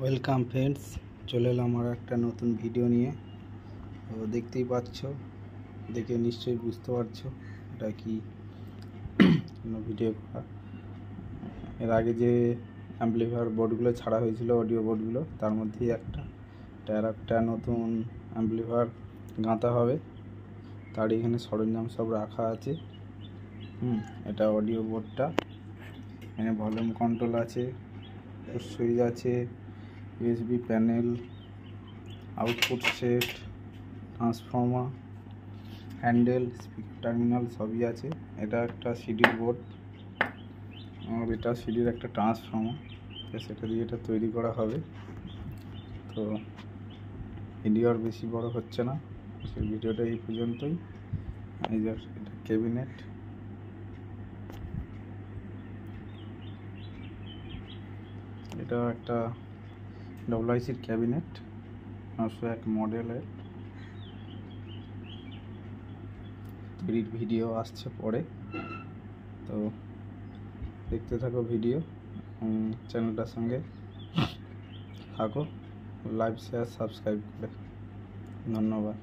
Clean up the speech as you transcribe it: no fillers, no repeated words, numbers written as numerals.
Welcome friends, চলে এলাম আর একটা নতুন ভিডিও নিয়ে। তো দেখতেই পাচ্ছ, দেখে নিশ্চয়ই বুঝতে পারছো এটা কি ভিডিও করা। এর আগে যে অ্যাম্পলিফায়ার বোর্ডগুলো ছাড়া হয়েছিল, অডিও বোর্ডগুলো, তার মধ্যেই একটা নতুন অ্যাম্পলিফায়ার গাঁথা হবে। তার এখানে সরঞ্জাম সব রাখা আছে। এটা অডিও বোর্ডটা। এখানে ভলিউম কন্ট্রোল আছে, সুইচ আছে, USB panel, output set, transformer, handle, speaker terminal সবই আছে। এটা একটা সিডির বোর্ড, আর এটা সিডির একটা ট্রান্সফর্মার, সেটা দিয়ে এটা তৈরি করা হবে। তো ভিডিও আর বেশি বড় হচ্ছে না, সেই ভিডিওটা এই পর্যন্তই। এই যে এটা ক্যাবিনেট, এটা একটা WIC ক্যাবিনেট 901 মডেলের। তৈরির ভিডিও আসছে পরে, তো দেখতে থাকো ভিডিও, চ্যানেলটার সঙ্গে থাকো, লাইক শেয়ার সাবস্ক্রাইব করে। ধন্যবাদ।